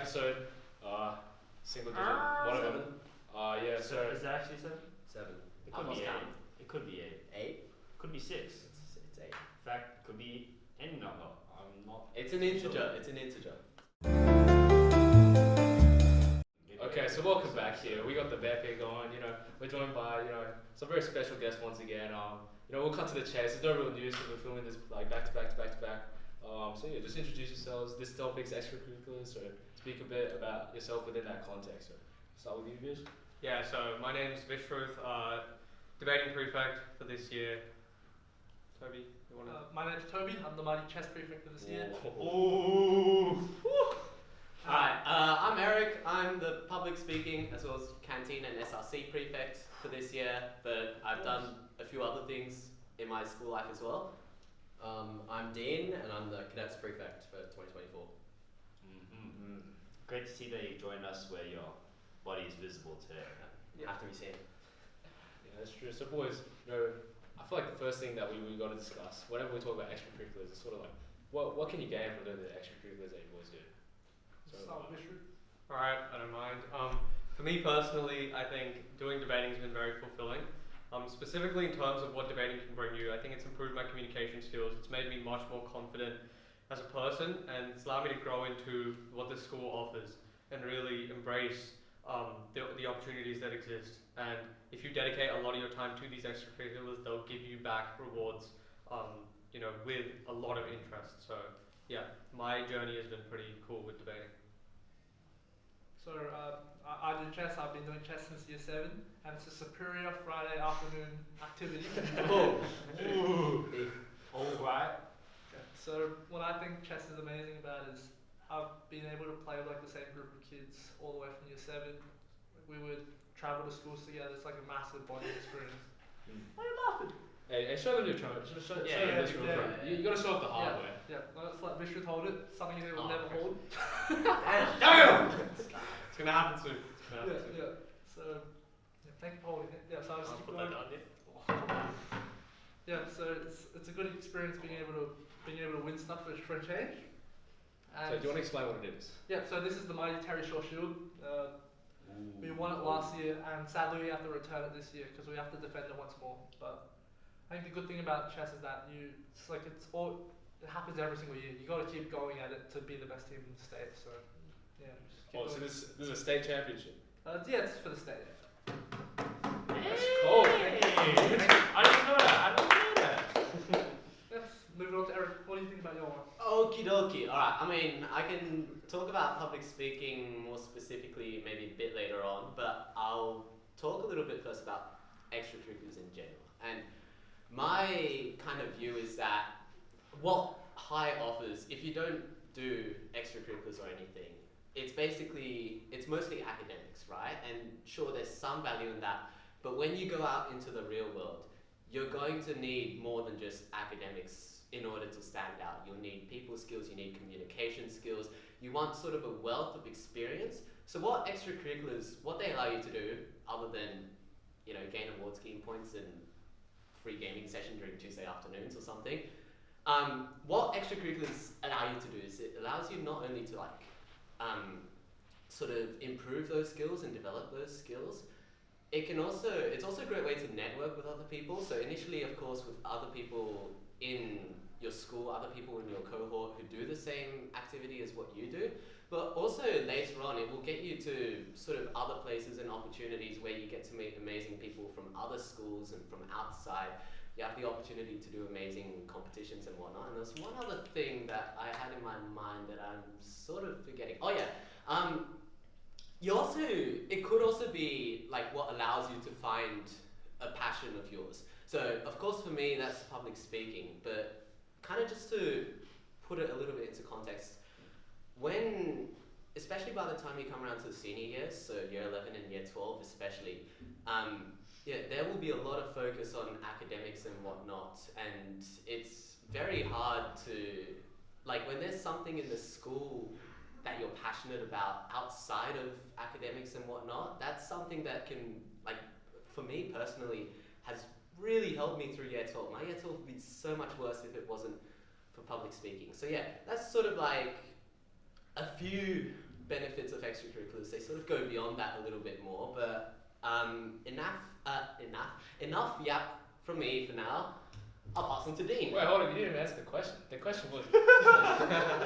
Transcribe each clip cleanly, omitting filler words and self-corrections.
episode. Single digit, one of them. Yeah, so. Is that actually 7? 7. It could be 8. It could be 8. 8? Could be 6. It's 8. In fact, could be any number. I'm not. It's an integer. It's an integer. Okay, so welcome back here. We got the Beppe going. We're joined by some very special guests once again. We'll cut to the chase. There's no real news because we're filming this like back to back. So yeah, just introduce yourselves. This topic's extracurriculars, so speak a bit about yourself within that context. So start with you, Vish. Yeah, so my name's Vishruth, debating prefect for this year. Toby, you want to? My name's Toby. I'm the mighty chess prefect for this year. Ooh. Alright, I'm Eric. I'm the public speaking as well as Canteen and SRC Prefect for this year, but I've done a few other things in my school life as well. I'm Dean and I'm the Cadets Prefect for 2024. Great to see that you joined us where your body is visible today. You have to be seen. Yeah, that's true. So boys, I feel like the first thing that we got to discuss, whenever we talk about extracurriculars, is sort of like, what can you gain from doing the extracurriculars that you boys do? Alright, I don't mind. For me personally, I think doing debating has been very fulfilling. Specifically in terms of what debating can bring you, I think it's improved my communication skills. It's made me much more confident as a person, and it's allowed me to grow into what the school offers and really embrace the opportunities that exist. And if you dedicate a lot of your time to these extracurriculars, they'll give you back rewards, with a lot of interest. So yeah, my journey has been pretty cool with debating. So I do chess. I've been doing chess since year 7, and it's a superior Friday afternoon activity. Alright. Okay. So what I think chess is amazing about is I've been able to play with like the same group of kids all the way from year 7. We would travel to schools together. It's like a massive bonding experience. Why are you laughing? Hey, show them your try. Show them this real quick. You got to show off the hardware. Yeah, let's let Vishruth hold it. Something he will never hold. Damn! It's gonna happen soon. Yeah. So, thank you for holding it. Yeah, so I'll just keep going. Yeah, so it's a good experience being able to win stuff for a change. And So do you want to explain what it is? yeah, so this is the mighty Terry Shaw Shield. We won it last year, and sadly we have to return it this year because we have to defend it once more. But I think the good thing about chess is that it happens every single year. You got to keep going at it to be the best team in the state. So yeah. Just keep So going. this is a state championship. Yeah, it's for the state. That's cool. I didn't know that. Yes. Moving on to Eric. What do you think about your one? Okie dokie. Alright, I mean, I can talk about public speaking more specifically maybe a bit later on, but I'll talk a little bit first about extracurriculars in general. And my kind of view is that what High offers, if you don't do extracurriculars or anything, it's mostly academics, right? And sure, there's some value in that, but when you go out into the real world, you're going to need more than just academics in order to stand out. You'll need people skills, you need communication skills, you want sort of a wealth of experience. So what extracurriculars, what they allow you to do, other than, gain award scheme points and free gaming session during Tuesday afternoons or something, what extracurriculars allow you to do is it allows you not only to sort of improve those skills and develop those skills, it's also a great way to network with other people. So initially, of course, with other people in your school, other people in your cohort who do the same activity as what you do, but also later on it will get you to sort of other places and opportunities where you get to meet amazing people from other schools and from outside. You have the opportunity to do amazing competitions and whatnot. And there's one other thing that I had in my mind that I'm sort of forgetting. Oh yeah, it could also be like what allows you to find a passion of yours. So of course for me that's public speaking, but kind of just to put it a little bit into context, especially by the time you come around to the senior years, so year 11 and year 12 especially, there will be a lot of focus on academics and whatnot, and it's very hard to, when there's something in the school that you're passionate about outside of academics and whatnot, that's something that can, for me personally, has really helped me through year 12. My year 12 would be so much worse if it wasn't for public speaking. So yeah, that's sort of like a few benefits of extracurriculars, they sort of go beyond that a little bit more, but enough yap from me for now. I'll pass on to Dean. Wait, hold on, you didn't even answer the question. The question was,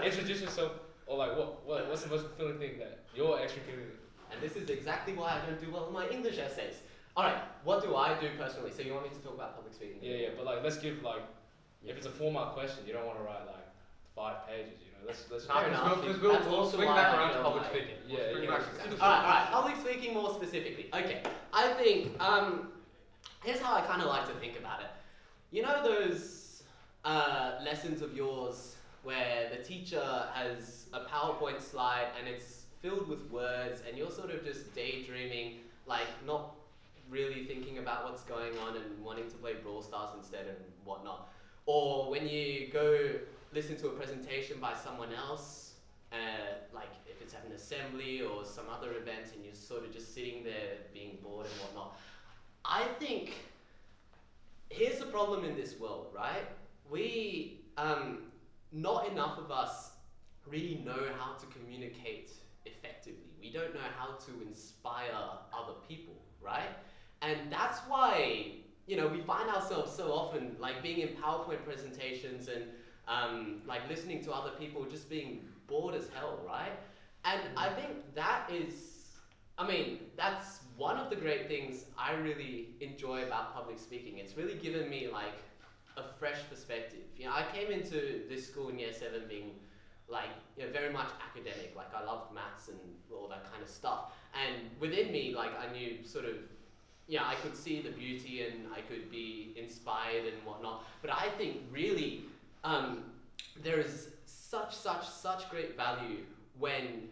introduce yourself, or like, what's the most fulfilling thing that your extracurricular? And this is exactly why I don't do well in my English essays. Alright, what do I do personally? So you want me to talk about public speaking? Yeah, but like, let's give like, if it's a 4-mark question, you don't want to write like 5 pages, you know. Let's Fair enough. Because That's we'll also swing why back I around to feel public like- speaking. Yeah, Swing yeah, back. exactly. Alright, public speaking more specifically. Okay, I think, here's how I kind of like to think about it. You know those lessons of yours where the teacher has a PowerPoint slide and it's filled with words and you're sort of just daydreaming, like not really thinking about what's going on and wanting to play Brawl Stars instead and whatnot. Or when you go listen to a presentation by someone else, like if it's at an assembly or some other event and you're sort of just sitting there being bored and whatnot. I think, here's the problem in this world, right? We, not enough of us really know how to communicate effectively. We don't know how to inspire other people, right? And that's why, you know, we find ourselves so often like being in PowerPoint presentations and like listening to other people just being bored as hell, right? And I think that is, I mean, that's one of the great things I really enjoy about public speaking. It's really given me like a fresh perspective. You know, I came into this school in year 7 being like, you know, very much academic. Like I loved maths and all that kind of stuff. And within me, like I knew sort of, yeah, I could see the beauty and I could be inspired and whatnot. But I think really there is such great value when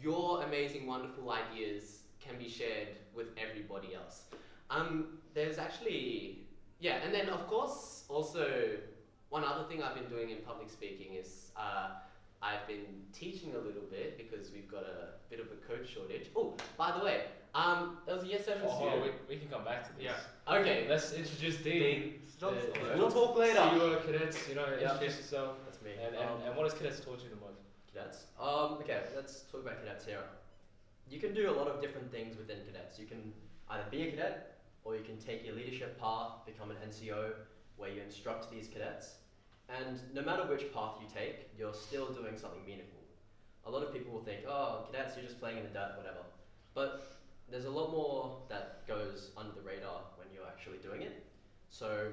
your amazing, wonderful ideas can be shared with everybody else. There's actually, yeah, and then of course also one other thing I've been doing in public speaking is I've been teaching a little bit because we've got a bit of a coach shortage. Oh, by the way, there was a year 7 student. We can come back to this. Yeah. Okay, Let's introduce Dean. Johnson. we'll talk later. CEO of Cadets, you know, Yeah. introduce yourself. That's me. And what has Cadets taught you the most? Cadets. Okay, let's talk about cadets here. You can do a lot of different things within cadets. You can either be a cadet, or you can take your leadership path, become an NCO, where you instruct these cadets. And no matter which path you take, you're still doing something meaningful. A lot of people will think, oh, cadets, you're just playing in the dirt, whatever. But there's a lot more that goes under the radar when you're actually doing it. So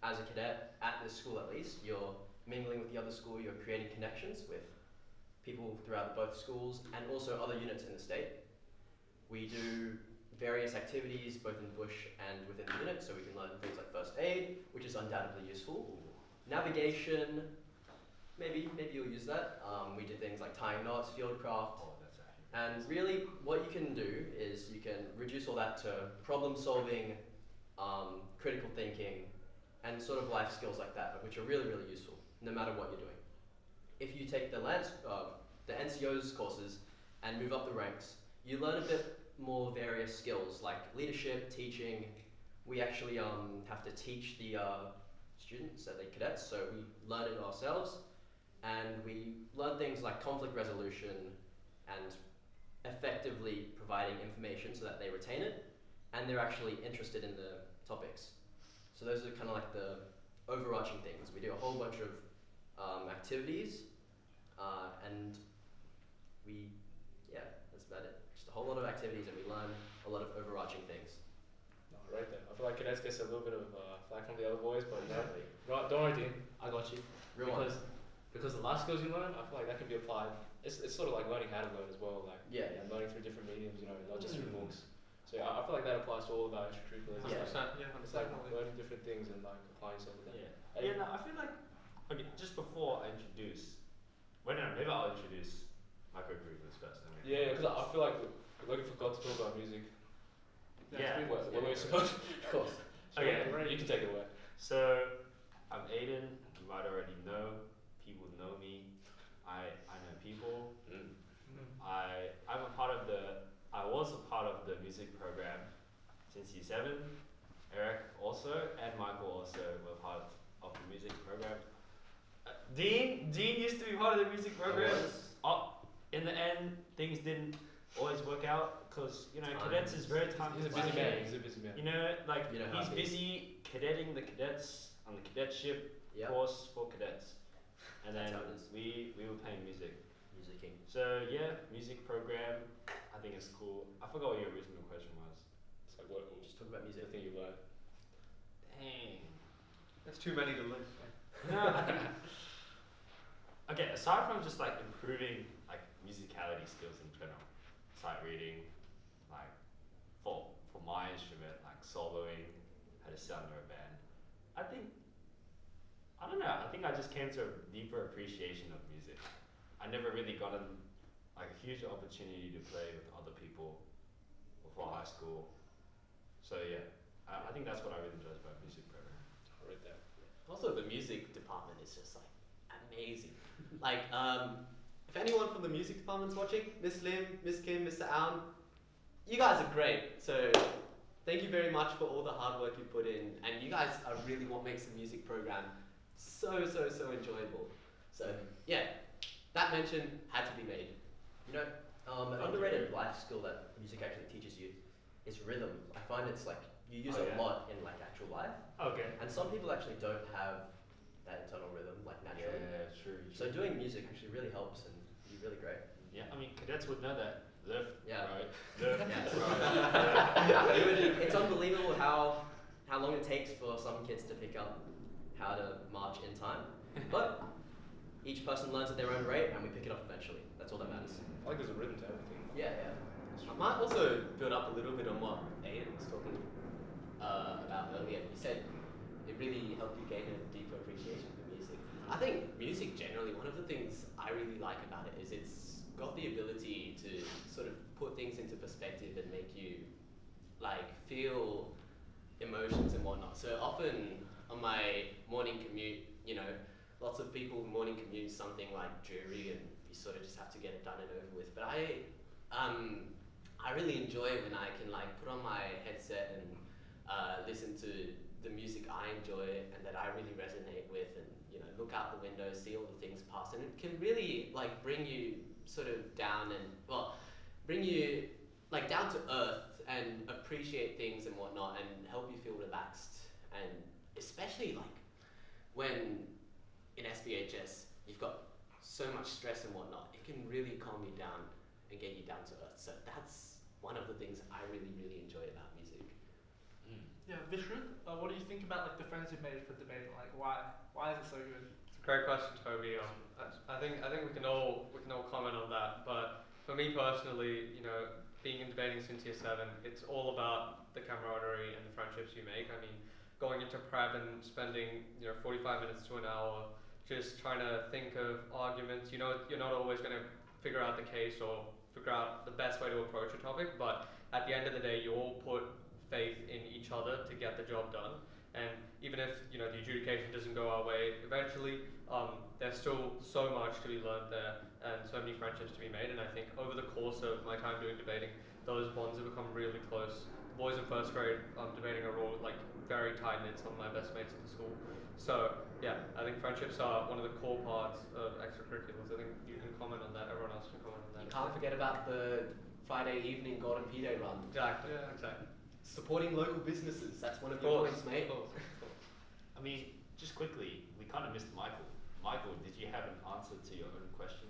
as a cadet, at this school at least, you're mingling with the other school, you're creating connections with people throughout both schools and also other units in the state. We do various activities both in bush and within the unit, so we can learn things like first aid, which is undoubtedly useful. Navigation, maybe you'll use that. We did things like tying knots, fieldcraft, and really what you can do is you can reduce all that to problem solving, critical thinking, and sort of life skills like that, which are really, really useful, no matter what you're doing. If you take the NCO's courses and move up the ranks, you learn a bit more various skills like leadership, teaching. We actually have to teach the students, the cadets, so we learn it ourselves, and we learn things like conflict resolution and effectively providing information so that they retain it and they're actually interested in the topics. So those are kind of like the overarching things. We do a whole bunch of activities and that's about it. Just a whole lot of activities and we learn a lot of overarching things. No, right there. I feel like Cadets gets a little bit of flack from the other boys, but you know, Exactly. don't worry, Dean. I got you. Real one. Because the life skills you learn, I feel like that can be applied. It's sort of like learning how to learn as well, like Yeah. learning through different mediums, you know, not just through books. So yeah, I feel like that applies to all of our extracurriculars. Yeah. It's like, Yeah, it's like definitely. learning different things and like applying yourself to them. Yeah. Yeah, no, I feel like, okay, just before I introduce, maybe I'll introduce my co-curriculars first. Yeah, because I feel like we forgot to talk about music. Yeah. What were we supposed to? Of course. Okay. You can take it away. So, I'm Aidan, you might already know, people know me, I know people. I was a part of the music program since year 7. Eric also, and Michael also were part of the music program. Dean used to be part of the music program. in the end, things didn't always work out because cadets is very time He's a busy consuming. man. He's a busy man. You know how he's it is. busy cadetting the cadets on the cadetship Yep. course for cadets, and That's then how it is. we were playing music. Music king. So yeah, music program, I think it's cool. I forgot what your original question was. It's like what? Just talk about The music. thing you learned. Dang. There's too many to list. No, I think. Okay, aside from just like improving like musicality skills in general, sight reading, like for my instrument, like soloing, how to sound under a band, I don't know. I think I just came to a deeper appreciation of music. I never really got a huge opportunity to play with other people before high school. So yeah, I think that's what I really enjoyed about music program. I read that. Also, the music department is just like amazing. Like, if anyone from the music department's watching, Miss Lim, Miss Kim, Mr. Alan, you guys are great. So thank you very much for all the hard work you put in, and you guys are really what makes the music program so enjoyable. So yeah, that mention had to be made. An underrated life skill that music actually teaches you is rhythm. I find it's like you use Oh, it yeah. a lot in like actual life, Okay. and some people actually don't have that internal rhythm like naturally. Yeah, true. So doing music actually really helps and be really great. Yeah, I mean cadets would know that. Left, Yeah. right, left, Yeah. right. It's unbelievable how long it takes for some kids to pick up how to march in time. But each person learns at their own rate and we pick it up eventually. That's all that matters. I like there's a rhythm to everything. Yeah. I might also build up a little bit on what Aidan was talking about earlier. He said it really helped you gain a deeper appreciation for music. I think music generally, one of the things I really like about it is it's got the ability to sort of put things into perspective and make you like feel emotions and whatnot. So often on my morning commute, lots of people morning commute something like dreary and you sort of just have to get it done and over with. But I really enjoy it when I can like put on my headset and listen to the music I enjoy and that I really resonate with, and look out the window, see all the things pass, and it can really like bring you sort of down and bring you like down to earth and appreciate things and whatnot and help you feel relaxed. And especially like when in SPHS you've got so much stress and whatnot, it can really calm you down and get you down to earth. So that's one of the things I really enjoy about music. Yeah, Vishruth, what do you think about like the friends you've made for debating? Like, why is it so good? It's a great question, Toby. I think we can all comment on that. But for me personally, being in debating since year 7, it's all about the camaraderie and the friendships you make. I mean, going into prep and spending 45 minutes to an hour just trying to think of arguments. You're not always going to figure out the case or figure out the best way to approach a topic, but at the end of the day, you all put faith in each other to get the job done. And even if the adjudication doesn't go our way eventually, there's still so much to be learned there and so many friendships to be made. And I think over the course of my time doing debating, those bonds have become really close. The boys in first grade debating are all like very tight knit, some of my best mates at the school. So yeah, I think friendships are one of the core parts of extracurriculars. I think you can comment on that. Everyone else can comment on that. You can't forget about the Friday evening Golden P-Day run. Exactly. Yeah. Exactly. Supporting local businesses, that's one of Of your course. points, mate. I mean, just quickly, we kind of missed Michael. Michael, did you have an answer to your own question?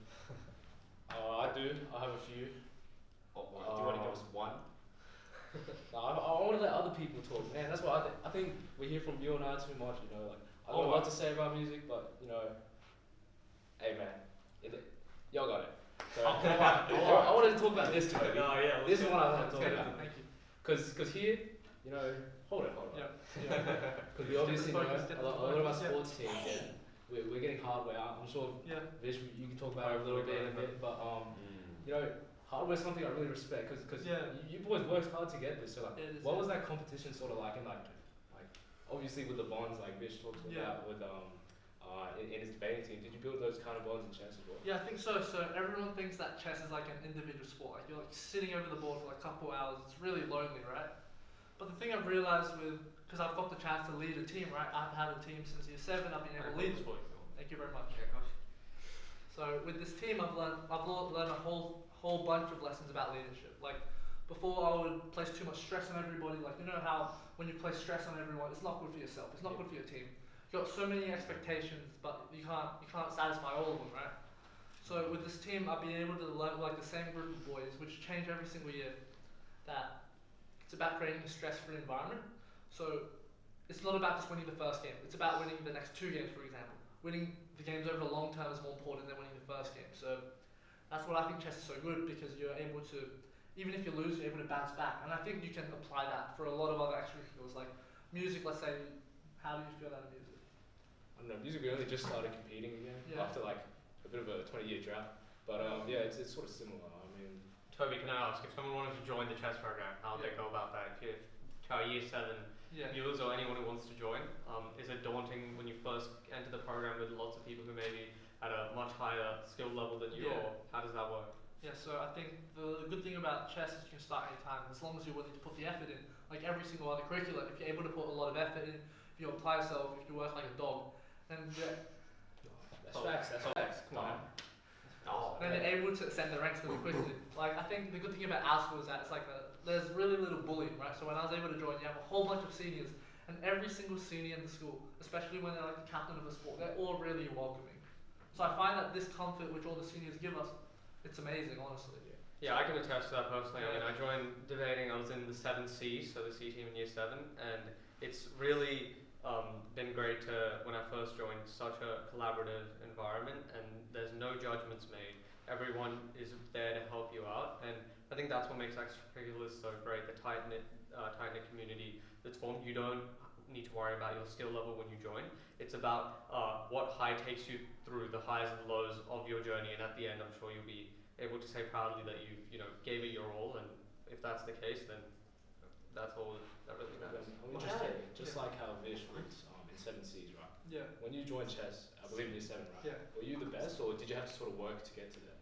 I do. I have a few. Or do you want to give us one? No, I want to let other people talk, man. That's what I think we hear from you and I too much. I don't know what to say about music, but hey man, y'all got it. So, I wanted to talk about this today. No, yeah. This is what I want to talk Okay, about. thank you. Because here, hold it. Yeah. Because we obviously know Focus, a lot of our yeah. sports teams, we're getting hardware out. I'm sure Yeah. Vish, you can talk about it a little bit in a bit, but hardware is something I really respect because Yeah. you boys worked hard to get this. So It is, what yeah. was that competition sort of like? And like obviously with the bonds like Vish talked about with in his debating team, did you build those kind of bonds in chess as well? Yeah, I think so. So everyone thinks that chess is like an individual sport. Like you're like sitting over the board for like a couple hours. It's really lonely, right? But the thing I've realized because I've got the chance to lead a team, right? I've had a team since year 7. I've been able to lead. Thank you very much. So with this team, I've learned a whole bunch of lessons about leadership. Like before, I would place too much stress on everybody. Like you know how when you place stress on everyone, it's not good for yourself. It's not good for your team. You've got so many expectations, but you can't satisfy all of them, right? So with this team, I've been able to learn like the same group of boys, which change every single year. That it's about creating a stress-free environment. So it's not about just winning the first game. It's about winning the next 2 games, for example. Winning the games over the long term is more important than winning the first game. So that's what I think chess is so good, because you're able to, even if you lose, you're able to bounce back. And I think you can apply that for a lot of other extracurriculars, like music. Let's say, how do you feel out of music? I don't know, music, we only just started competing again after like a bit of a 20-year drought. But yeah, it's sort of similar. I mean, Toby, can I ask, if someone wanted to join the chess program, how would they go about that? If our year 7 viewers or anyone who wants to join, is it daunting when you first enter the program with lots of people who may be at a much higher skill level than you, or how does that work? Yeah, so I think the good thing about chess is you can start anytime, as long as you're willing to put the effort in. Like every single other curriculum, if you're able to put a lot of effort in, if you apply yourself, if you work like a dog, then that's facts. Come on. Then you're able to ascend the ranks really quickly. Like I think the good thing about our school is that it's like there's really little bullying, right? So when I was able to join, you have a whole bunch of seniors, and every single senior in the school, especially when they're like the captain of a sport, they're all really welcoming. So I find that this comfort which all the seniors give us, it's amazing, honestly. Yeah, I can attest to that personally. I mean, I joined debating, I was in the 7C, so the C team in year 7, and it's really been great to, when I first joined, such a collaborative environment, and there's no judgments made. Everyone is there to help you out, and I think that's what makes extracurriculars so great, the tight-knit community that's formed. You don't need to worry about your skill level when you join. It's about what high takes you through the highs and lows of your journey, and at the end, I'm sure you'll be able to say proudly that you gave it your all, and if that's the case, then that's all that really matters. I'm interested, just like how Vish was in 7Cs, right? Yeah. When you joined chess, I believe in year 7, right? Yeah. Were you the best, or did you have to sort of work to get to there?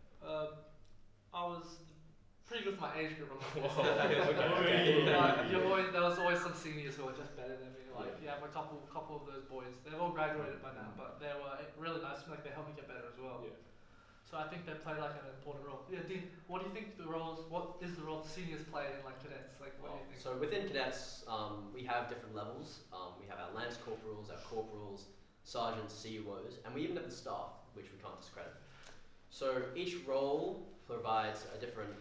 I was pretty good for my age group. Okay. There was always some seniors who were just better than me. Like you have a couple of those boys. They've all graduated by now, but they were really nice. Like they helped me get better as well. Yeah. So I think they play like an important role. Yeah, Dean, what do you think what is the role seniors play in like cadets? Like what do you think? So within cadets, we have different levels. We have our lance corporals, our corporals, sergeants, CUOs, and we even have the staff, which we can't discredit. So each role provides a different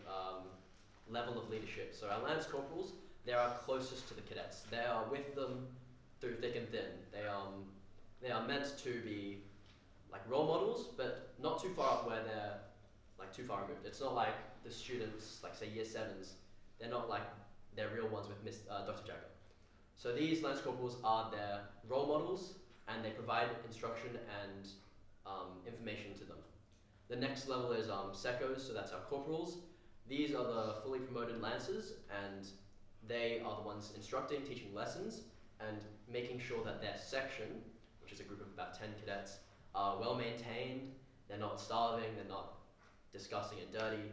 level of leadership. So our lance corporals, they are closest to the cadets. They are with them through thick and thin. They are meant to be like role models, but not too far up where they're like too far removed. It's not like the students, like say year 7s, they're not like they're real ones with Dr. Jagger. So these lance corporals are their role models, and they provide instruction and information to them. The next level is secos, so that's our corporals. These are the fully promoted lancers, and they are the ones instructing, teaching lessons, and making sure that their section, which is a group of about 10 cadets, are well maintained, they're not starving, they're not disgusting and dirty,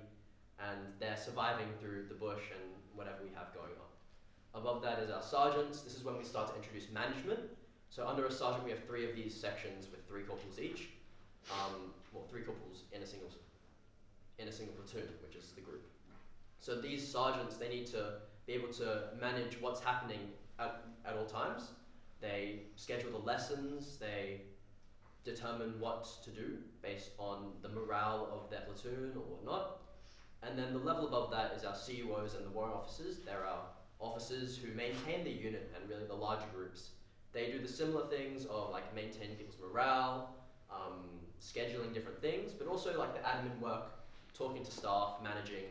and they're surviving through the bush and whatever we have going on. Above that is our sergeants. This is when we start to introduce management. So under a sergeant, we have 3 of these sections with 3 corporals each. 3 corporals in a single platoon, which is the group. So these sergeants, they need to be able to manage what's happening at all times. They schedule the lessons, they determine what to do based on the morale of their platoon or whatnot. And then the level above that is our CUOs and the warrant officers. They're our officers who maintain the unit and really the larger groups. They do the similar things of like maintaining people's morale, scheduling different things, but also like the admin work, talking to staff, managing,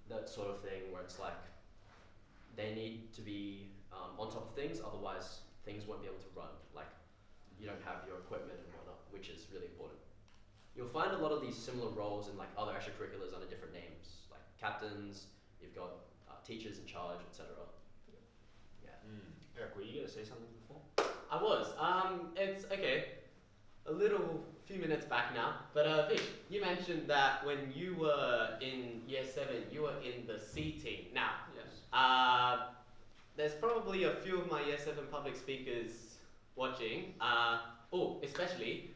that sort of thing, where it's like they need to be on top of things, otherwise things won't be able to run. Like you don't have your equipment and whatnot, which is really important. You'll find a lot of these similar roles in like other extracurriculars under different names, like captains, you've got teachers in charge, etc. Yeah. Eric, were you going to say something before? I was. It's okay. A few minutes back now, but Vic, you mentioned that when you were in year 7, you were in the C team. Now, Yes. There's probably a few of my year 7 public speakers watching. Especially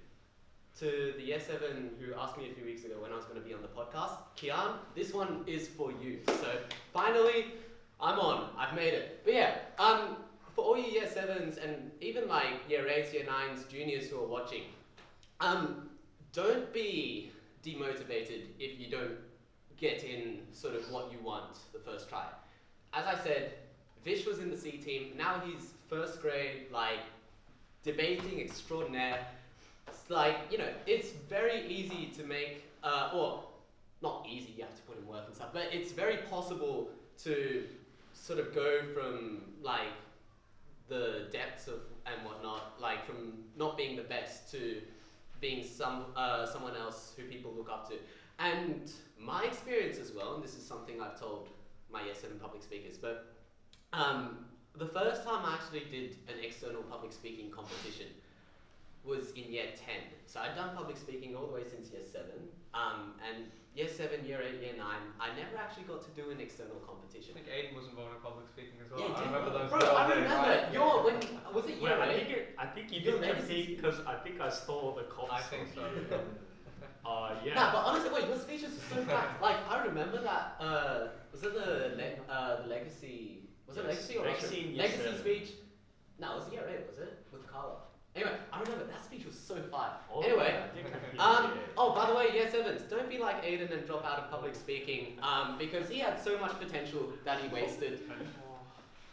to the Year 7 who asked me a few weeks ago when I was going to be on the podcast, Kian, this one is for you. So finally, I'm on. I've made it. But yeah, for all you Year 7s and even like Year 8s, Year 9s, juniors who are watching, don't be demotivated if you don't get in sort of what you want the first try. As I said, Vish was in the C team. Now he's first grade, like debating extraordinaire. It's like, you know, it's very easy to make, or not easy, you have to put in work and stuff, but it's very possible to sort of go from like the depths of and whatnot, like from not being the best to being someone else who people look up to. And my experience as well, and this is something I've told my Year 7 public speakers, but the first time I actually did an external public speaking competition was in Year 10. So I'd done public speaking all the way since Year 7, and Year 7, Year 8, Year 9, I never actually got to do an external competition. I think Aidan was involved in public speaking as well. Yeah, I remember those. bro, I remember. Was it Year 8? I think you Your did legacy compete because I think I stole the comp. I think so. Yeah. Nah, but honestly, wait, your speech is so packed. Like, I remember that, was it the legacy, was it Yes, legacy or Legacy in Year legacy 7. speech? No, it was Year 8, was it? With Carla. Anyway, I remember that speech was so fire. Oh, Anyway, yeah, I did compete, oh, by the way, Year 7s, don't be like Aidan and drop out of public speaking, because he had so much potential that he wasted.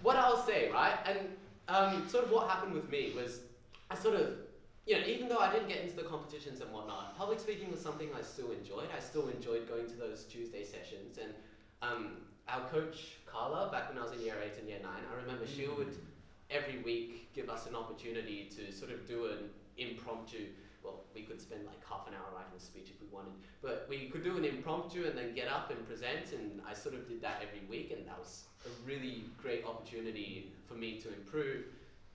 What I'll say, right, and sort of what happened with me was, I sort of, you know, even though I didn't get into the competitions and whatnot, public speaking was something I still enjoyed. I still enjoyed going to those Tuesday sessions, and our coach, Carla, back when I was in Year 8 and Year 9, I remember she would every week give us an opportunity to sort of do an impromptu, well, we could spend like half an hour writing a speech if we wanted, but we could do an impromptu and then get up and present, and I sort of did that every week, and that was a really great opportunity for me to improve.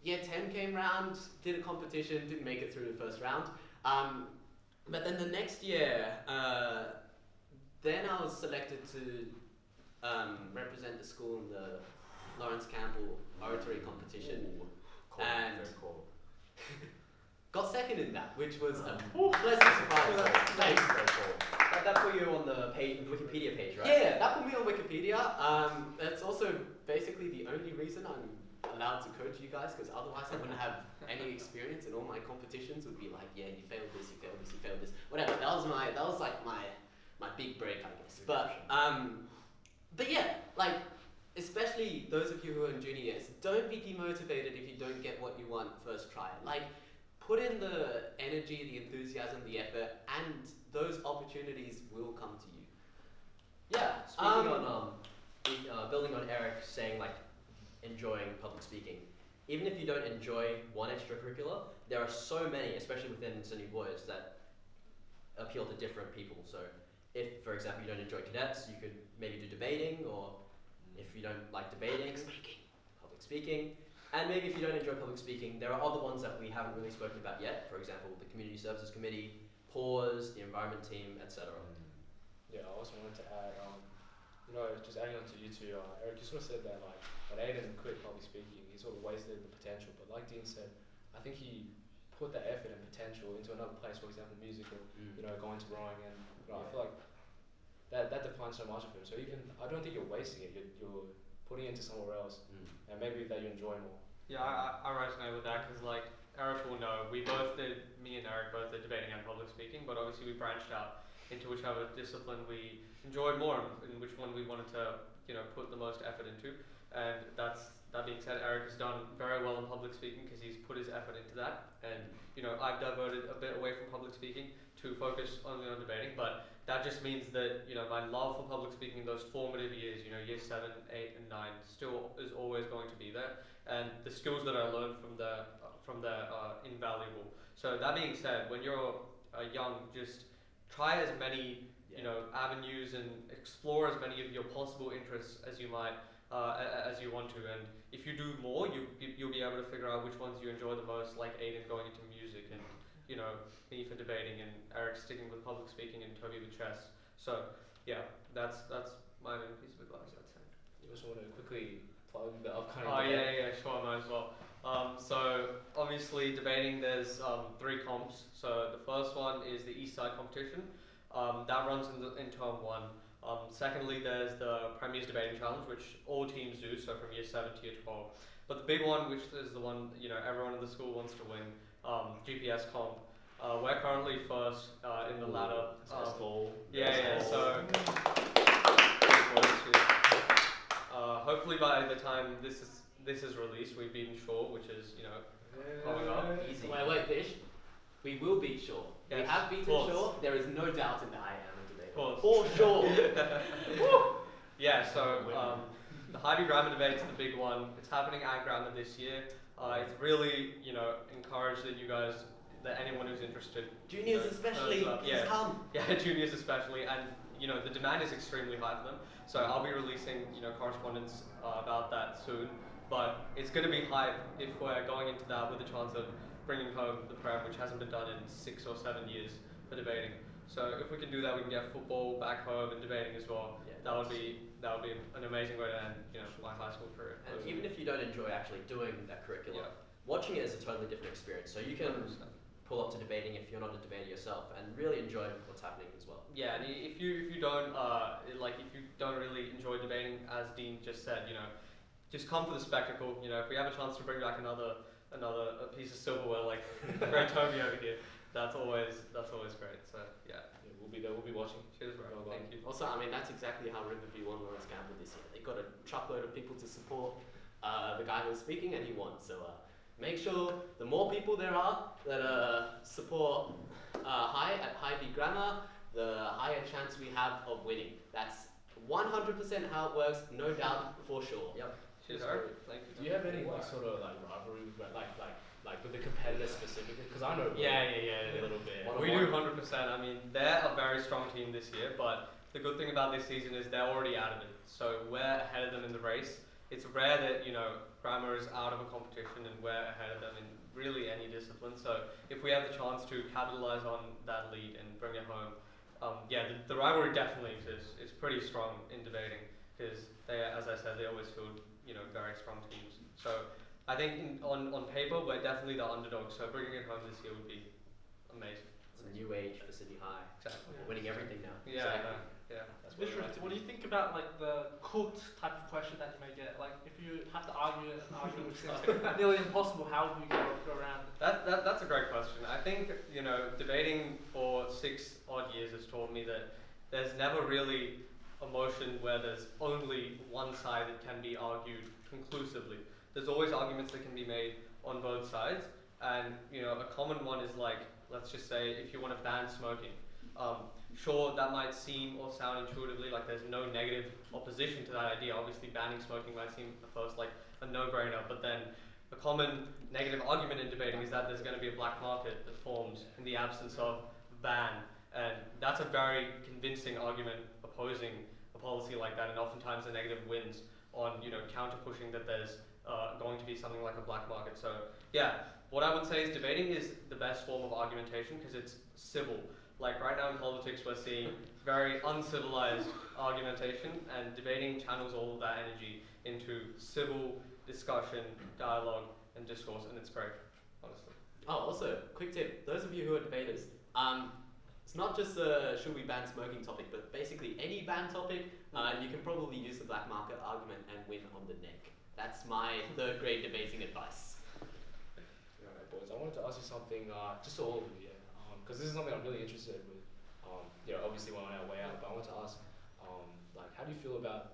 Year 10 came round, did a competition, didn't make it through the first round, but then the next year, then I was selected to represent the school in the Lawrence Campbell oratory competition, Cool, and very cool. got second in that, which was a pleasant surprise. Thanks. Very cool. That put you on the page, Wikipedia page, right? Yeah, that put me on Wikipedia. That's also basically the only reason I'm allowed to coach you guys, because otherwise I wouldn't have any experience, and all my competitions would be like, yeah, you failed this, you failed this, you failed this, whatever. That was like my big break, I guess. But yeah, like, especially those of you who are in junior years, don't be demotivated if you don't get what you want first try. Like, put in the energy, the enthusiasm, the effort, and those opportunities will come to you. Yeah. Speaking on building on Eric saying like enjoying public speaking, even if you don't enjoy one extracurricular, there are so many, especially within SUNY Boys, that appeal to different people. So if, for example, you don't enjoy cadets, you could maybe do debating, or if you don't like debating, public speaking. And maybe if you don't enjoy public speaking, there are other ones that we haven't really spoken about yet. For example, the Community Services Committee, PAWS, the Environment Team, etc. Yeah, I also wanted to add, you know, just adding on to you two, Eric, you sort of said that, like, when Aidan quit public speaking, he sort of wasted the potential. But like Dean said, I think he put that effort and potential into another place, for example, musical, you know, going to rowing, and you know, I feel like that defines so much of him. So even, I don't think you're wasting it, you're putting it into somewhere else, and maybe that you enjoy more. Yeah, I resonate with that, because like Eric will know, me and Eric both did debating and public speaking, but obviously we branched out into whichever discipline we enjoyed more, and which one we wanted to, you know, put the most effort into. And that being said, Eric has done very well in public speaking because he's put his effort into that. And you know, I've diverted a bit away from public speaking to focus only on debating, but that just means that, you know, my love for public speaking in those formative years, you know, year 7, 8, and 9, still is always going to be there. And the skills that I learned from there are invaluable. So that being said, when you're young, just try as many, you know, avenues and explore as many of your possible interests as you might, as you want to. And if you do more, you'll be able to figure out which ones you enjoy the most, like Aidan going into music, and you know, me for debating, and Eric sticking with public speaking, and Toby with chess. So yeah, that's my main piece of advice, I'd say. You also want to quickly plug the upcoming Oh yeah, sure, I might as well. So obviously debating, there's 3 comps. So the first one is the East Side competition. That runs in term 1. Secondly, there's the Premier's Debating Challenge, which all teams do, so from year 7 to year 12. But the big one, which is the one everyone in the school wants to win, GPS comp. We're currently first in the ladder. So hopefully by the time this is released, we've beaten Shaw, which is coming up. Easy. Wait, Vish. We will beat Shaw. Yes. We have beaten Shaw. There is no doubt in that. I am a debater. For sure. Yeah, so the Heidi Grammar debate's the big one. It's happening at Grammar this year. It's really, encouraged that anyone who's interested. Juniors especially, please come. Yeah, juniors especially, and the demand is extremely high for them. So I'll be releasing, correspondence about that soon. But it's going to be hype if we're going into that with a chance of bringing home the prem, which hasn't been done in 6 or 7 years for debating. So if we can do that, we can get football back home and debating as well. Yeah, that would be an amazing way to end my high school career. And even if you don't enjoy actually doing that curriculum, watching it is a totally different experience. So you can 100%. pull up to debating if you're not a debater yourself and really enjoy what's happening as well. Yeah, and if you don't really enjoy debating, as Dean just said, just come for the spectacle. If we have a chance to bring back another piece of silverware like Prefect Toby over here, that's always great. So yeah, we'll be there. We'll be watching. Cheers, bro. Well done. Thank you. Also, that's exactly how Riverview won Lawrence Campbell this year. They got a truckload of people to support the guy who was speaking, and he won. So make sure the more people there are that support Hy-Vee Grammar, the higher chance we have of winning. That's 100% how it works, no doubt, for sure. Yep. Cheers, Eric. Thank you. Do you have any sort of rivalry with with the competitors specifically? Because I know a little bit. We do 100%. I mean, they're a very strong team this year, but the good thing about this season is they're already out of it. So we're ahead of them in the race. It's rare that, Grammar is out of a competition and we're ahead of them in really any discipline. So if we have the chance to capitalize on that lead and bring it home, the rivalry definitely exists. It's pretty strong in debating because they, as I said, they always field, very strong teams. So I think on paper, we're definitely the underdog. So bringing it home this year would be amazing. It's a new age for Sydney High. Exactly. We're winning everything now. Yeah, Exactly. yeah. Vishruth, what do you think about the cooked type of question that you may get? If you have to argue it and argue which seems nearly impossible, how do you go around it? That's a great question. I think debating for 6 odd years has taught me that there's never really a motion where there's only one side that can be argued conclusively. There's always arguments that can be made on both sides, and a common one is let's just say if you want to ban smoking. Sure, that might seem or sound intuitively like there's no negative opposition to that idea. Obviously, banning smoking might seem at first like a no-brainer, but then a common negative argument in debating is that there's going to be a black market that forms in the absence of ban, and that's a very convincing argument opposing a policy like that, and oftentimes the negative wins on counter-pushing that there's going to be something like a black market. So yeah, what I would say is debating is the best form of argumentation because it's civil. Right now in politics, we're seeing very uncivilized argumentation, and debating channels all of that energy into civil discussion, dialogue, and discourse, and it's great, honestly. Oh, also, quick tip. Those of you who are debaters, it's not just should we ban smoking topic, but basically any ban topic, you can probably use the black market argument and win on the neck. That's my 3rd grade debating advice. Alright, boys, I wanted to ask you something, just to all of you, because this is something I'm really interested with. Obviously we're on our way out, but I want to ask, how do you feel about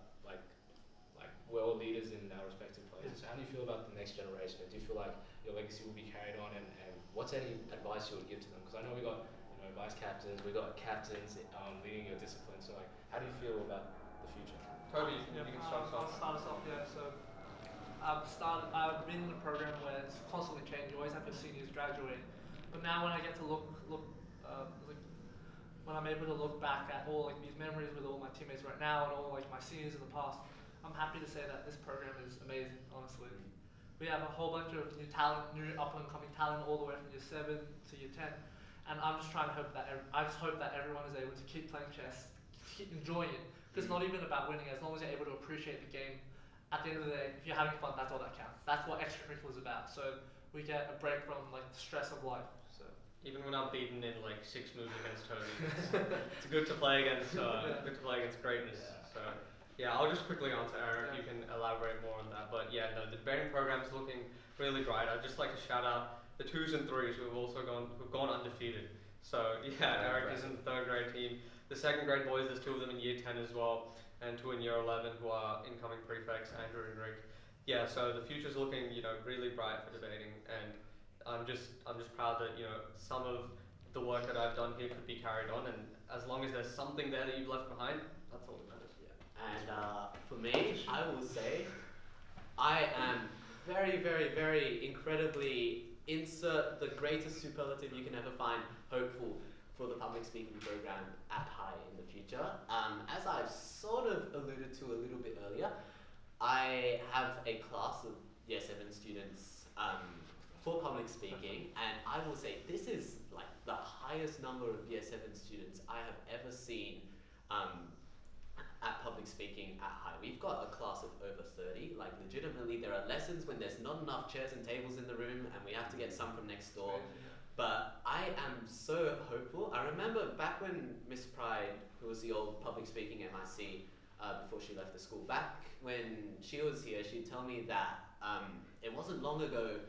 world leaders in our respective places? So how do you feel about the next generation? Do you feel like your legacy will be carried on, and what's any advice you would give to them? Because I know we got vice captains, we got captains leading your discipline. So how do you feel about the future? Toby, you can start us I'll off. start us off, yeah. So I've been in a program where it's constantly changing. You always have your seniors graduate, but now when I get to when I'm able to look back at all these memories with all my teammates right now and all my seniors in the past, I'm happy to say that this program is amazing. Honestly, we have a whole bunch of new talent, new up and coming talent, all the way from year 7 to year 10, and I'm just trying to hope that everyone is able to keep playing chess, keep enjoying it. Because it's not even about winning, as long as you're able to appreciate the game at the end of the day, if you're having fun, that's all that counts. That's what extracurricular is about. So we get a break from like the stress of life. So Even when I'm beaten in like 6 moves against Toby, it's good to play against greatness. Yeah. So yeah, I'll just quickly answer Eric. Yeah. You can elaborate more on that. But yeah, no, the debating program's looking really bright. I'd just like to shout out the 2s and 3s who've gone undefeated. So yeah, Eric is in the 3rd grade team. The 2nd grade boys, there's 2 of them in year 10 as well, and 2 in year 11 who are incoming prefects, Andrew and Rick. Yeah, so the future's looking, really bright for debating, and I'm just proud that, some of the work that I've done here could be carried on, and as long as there's something there that you've left behind, that's all that matters. And for me, I will say, I am very, very, very incredibly, insert the greatest superlative you can ever find, hopeful for the public speaking program at High in the future. As I've sort of alluded to a little bit earlier, I have a class of Year 7 students for public speaking, and I will say this is like the highest number of Year 7 students I have ever seen at public speaking at High. We've got a class of over 30, like legitimately there are lessons when there's not enough chairs and tables in the room and we have to get some from next door. But I am so hopeful. I remember back when Miss Pride, who was the old public speaking MIC before she left the school, back when she was here, she'd tell me that it wasn't long ago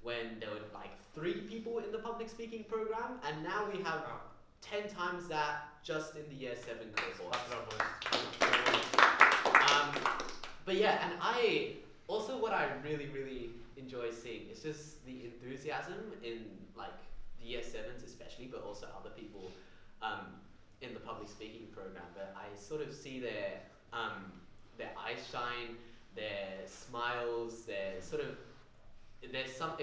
when there were like 3 people in the public speaking program, and now we have 10 times that just in the year 7 cohort. But yeah, and what I really, really enjoy seeing is just the enthusiasm in like the year 7s especially, but also other people in the public speaking program. But I sort of see their eyes shine, their smiles, their sort of, if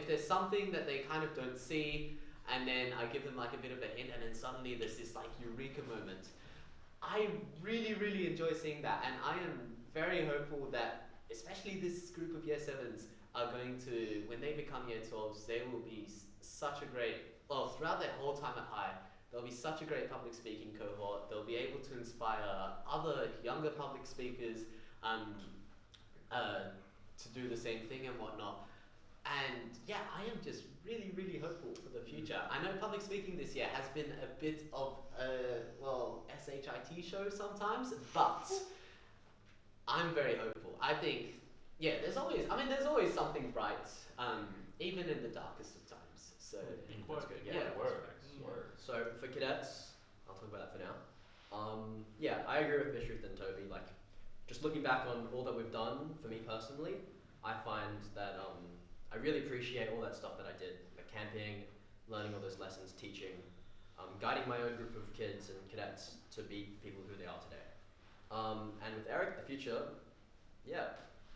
there's something that they kind of don't see, and then I give them like a bit of a hint, and then suddenly there's this like eureka moment. I really, really enjoy seeing that, and I am very hopeful that especially this group of year 7s are going to, when they become year 12s, they will be such a great, throughout their whole time at High, they'll be such a great public speaking cohort. They'll be able to inspire other younger public speakers to do the same thing and whatnot. And yeah, I am just really, really hopeful for the future. I know public speaking this year has been a bit of a, SHIT show sometimes, but I'm very hopeful. I think, there's always something bright, even in the darkest of times. So, That's good. Yeah, So for cadets, I'll talk about that for now. I agree with Vishruth and Toby. Like, just looking back on all that we've done, for me personally, I find that I really appreciate all that stuff that I did, like camping, learning all those lessons, teaching, guiding my own group of kids and cadets to be people who they are today. And with Eric, the future,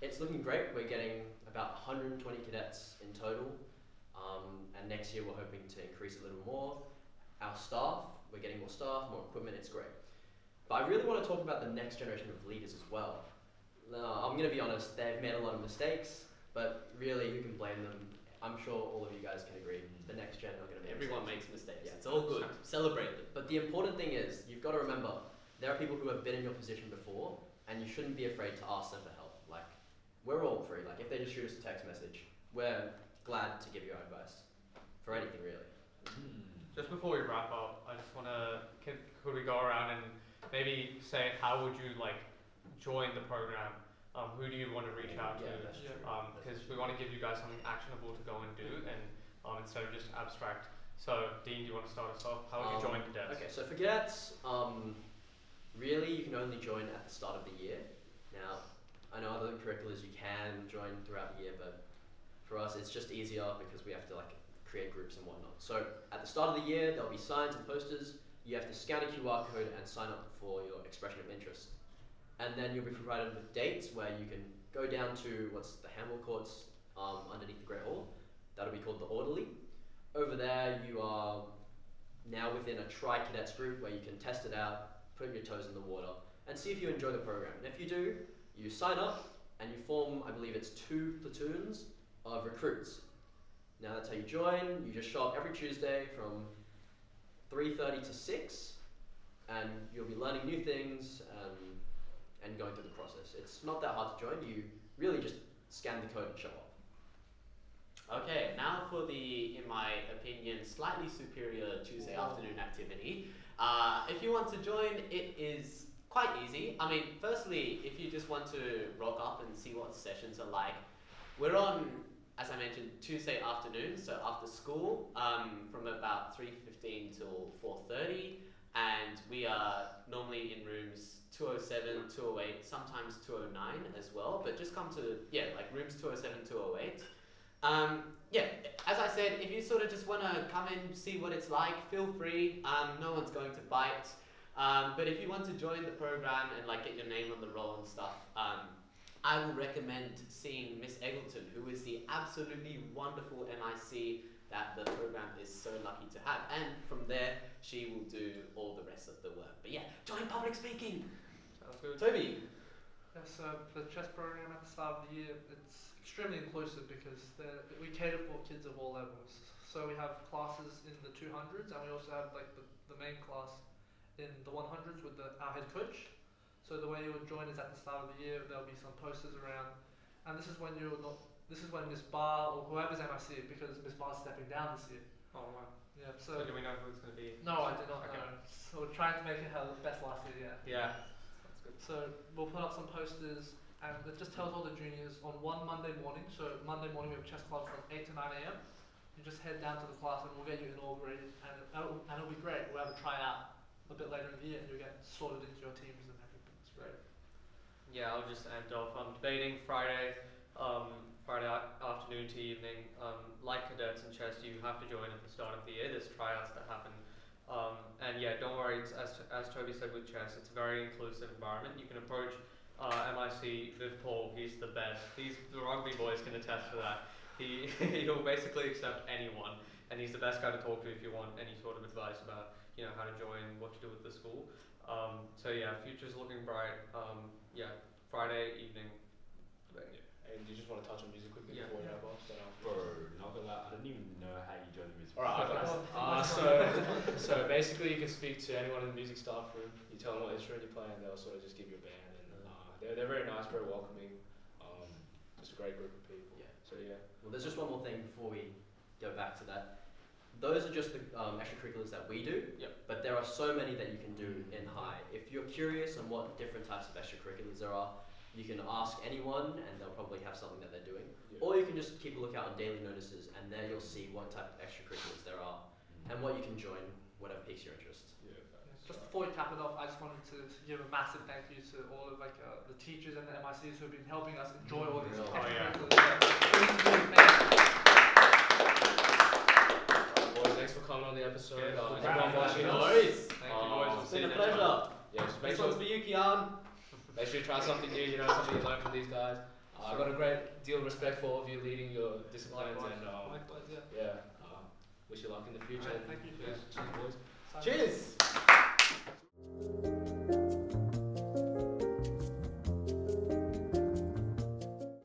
it's looking great. We're getting about 120 cadets in total, and next year we're hoping to increase a little more. Our staff, we're getting more staff, more equipment, it's great. But I really want to talk about the next generation of leaders as well. I'm going to be honest, they've made a lot of mistakes, but really, who can blame them? I'm sure all of you guys can agree. The next gen are going to make everyone mistakes. makes mistakes. Yeah. It's all good. Celebrate them. But the important thing is, you've got to remember, there are people who have been in your position before, and you shouldn't be afraid to ask them for help. Like, we're all free. Like, if they just shoot us a text message, we're glad to give you our advice. For anything, really. Just before we wrap up, I just want to, could we go around and maybe say how would you like join the program? Who do you want to reach out to? Because we want to give you guys something actionable to go and do, and instead of just abstract. So, Dean, do you want to start us off? How would you join cadets? Okay, so for cadets, really you can only join at the start of the year. Now, I know other curriculars you can join throughout the year, but for us it's just easier because we have to like create groups and whatnot. So at the start of the year, there'll be signs and posters. You have to scan a QR code and sign up for your expression of interest. And then you'll be provided with dates where you can go down to what's the handball courts underneath the Great Hall. That'll be called the Orderly. Over there, you are now within a tri-cadets group where you can test it out, put your toes in the water, and see if you enjoy the program. And if you do, you sign up and you form, I believe it's 2 platoons of recruits. Now that's how you join. You just show up every Tuesday from 3:30 to 6, and you'll be learning new things and going through the process. It's not that hard to join. You really just scan the code and show up. Okay, now for the, in my opinion, slightly superior Tuesday afternoon activity. If you want to join, it is quite easy. I mean, firstly, if you just want to rock up and see what sessions are like, we're on, as I mentioned, Tuesday afternoon, so after school, from about 3:15 till 4:30, and we are normally in rooms 207, 208, sometimes 209 as well, but just come to, like rooms 207, 208. As I said, if you sort of just want to come in, see what it's like, feel free. No one's going to bite. But if you want to join the program and like get your name on the roll and stuff, I will recommend seeing Miss Eggleton, who is the absolutely wonderful MIC that the program is so lucky to have. And from there, she will do all the rest of the work. But yeah, join public speaking. Sounds good. Toby. Yeah, so the chess program at the start of the year, it's extremely inclusive because we cater for kids of all levels. So we have classes in the 200s, and we also have like the main class in the 100s with our head coach. So the way you would join is at the start of the year, there'll be some posters around, and this is when Miss Barr or whoever's MIC, because Miss Barr's stepping down this year. Oh wow. Yeah. So do we know who it's going to be? No, I do not Okay. know. So we're trying to make it her best last year. Yeah. Sounds good. So we'll put up some posters, and it just tells all the juniors on one Monday morning. So Monday morning we have chess club from 8 to 9 a.m. You just head down to the class and we'll get you inaugurated, and it'll be great. We'll have a tryout a bit later in the year, and you'll get sorted into your teams and everything. It's great. Yeah, I'll just end off. Debating Friday afternoon to evening. Like cadets and chess, you have to join at the start of the year. There's tryouts that happen. And yeah, don't worry, it's, as Toby said with chess, it's a very inclusive environment. You can approach MIC Viv Paul, he's the best. The rugby boys can attest to that. He'll basically accept anyone, and he's the best guy to talk to if you want any sort of advice about how to join, what to do with the school. So yeah, future's looking bright. Friday evening. And you just want to touch on music quickly Yeah. before we wrap up? Bro, not gonna lie, I don't even know how you join the music. Alright, so basically you can speak to anyone in the music staff room, you tell them what instrument you play, and they'll sort of just give you a band, and they're very nice, very welcoming, just a great group of people. Yeah. So yeah. Well, there's just one more thing before we go back to that. Those are just the extracurriculars that we do, but there are so many that you can do in high. If you're curious on what different types of extracurriculars there are, you can ask anyone and they'll probably have something that they're doing. Yeah. Or you can just keep a lookout on daily notices, and there you'll see what type of extracurriculars there are and what you can join, whatever piques your interest. Yeah. Just before we cap it off, I just wanted to give a massive thank you to all of the teachers and the MICs who have been helping us enjoy all these extracurriculars. Boys, thanks for coming on the episode. Yeah, Everyone watching. No worries. Thank you boys. It's been a pleasure. Yeah, just make This one's sure, for you, Kian. make sure you try something new, something you learn from these guys. I've got a great deal of respect for all of you leading your disciplines, and Likewise, yeah. wish you luck in the future. Alright, thank you. Cheers, boys. Sign Cheers.